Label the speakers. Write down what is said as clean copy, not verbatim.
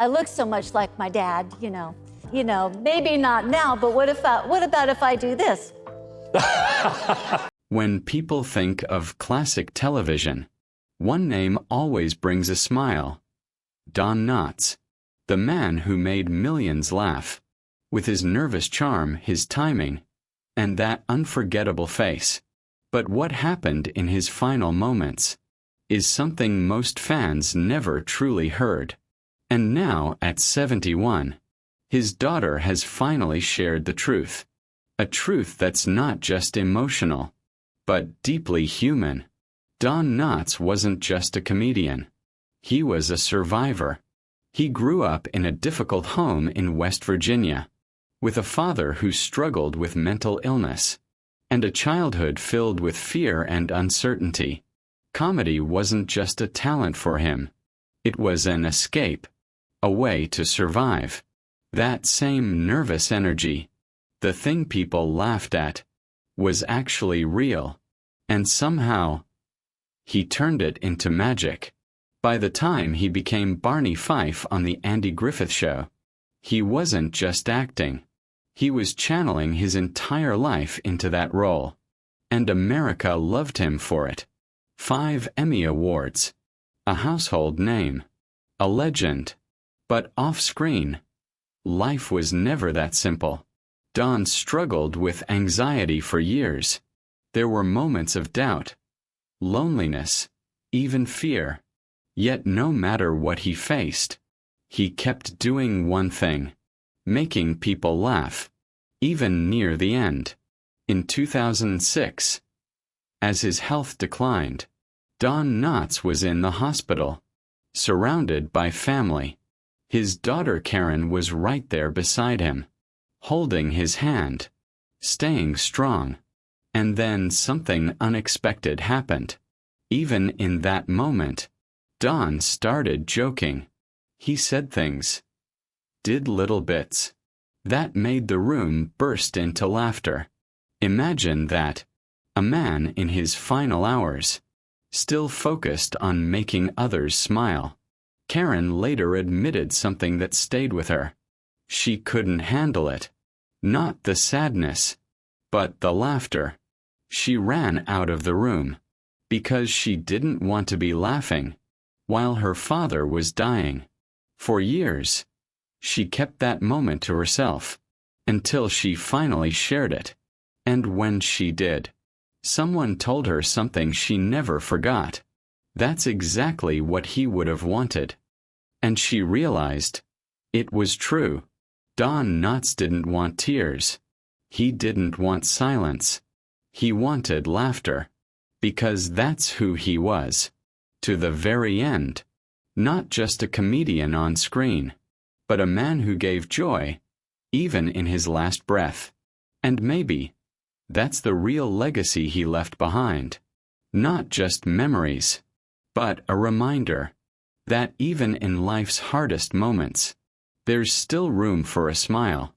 Speaker 1: I look so much like my dad, you know. Maybe not now, but what about if I do this?
Speaker 2: When people think of classic television, one name always brings a smile. Don Knotts, the man who made millions laugh, with his nervous charm, his timing, and that unforgettable face. But what happened in his final moments is something most fans never truly heard. And now, at 71, his daughter has finally shared the truth. A truth that's not just emotional, but deeply human. Don Knotts wasn't just a comedian. He was a survivor. He grew up in a difficult home in West Virginia, with a father who struggled with mental illness, and a childhood filled with fear and uncertainty. Comedy wasn't just a talent for him. It was an escape, a way to survive. That same nervous energy, the thing people laughed at, was actually real, and somehow, he turned it into magic. By the time he became Barney Fife on the Andy Griffith Show, he wasn't just acting. He was channeling his entire life into that role. And America loved him for it. 5 Emmy Awards. A household name. A legend. But off-screen, life was never that simple. Don struggled with anxiety for years. There were moments of doubt, loneliness, even fear. Yet no matter what he faced, he kept doing one thing: making people laugh, even near the end. In 2006, as his health declined, Don Knotts was in the hospital, surrounded by family. His daughter Karen was right there beside him, holding his hand, staying strong. And then something unexpected happened. Even in that moment, Don started joking. He said things, did little bits, that made the room burst into laughter. Imagine that, a man in his final hours, still focused on making others smile. Karen later admitted something that stayed with her. She couldn't handle it. Not the sadness, but the laughter. She ran out of the room, because she didn't want to be laughing while her father was dying. For years, she kept that moment to herself, until she finally shared it. And when she did, someone told her something she never forgot. That's exactly what he would have wanted. And she realized it was true. Don Knotts didn't want tears. He didn't want silence. He wanted laughter. Because that's who he was. To the very end. Not just a comedian on screen, but a man who gave joy, even in his last breath. And maybe that's the real legacy he left behind. Not just memories, but a reminder that even in life's hardest moments, there's still room for a smile.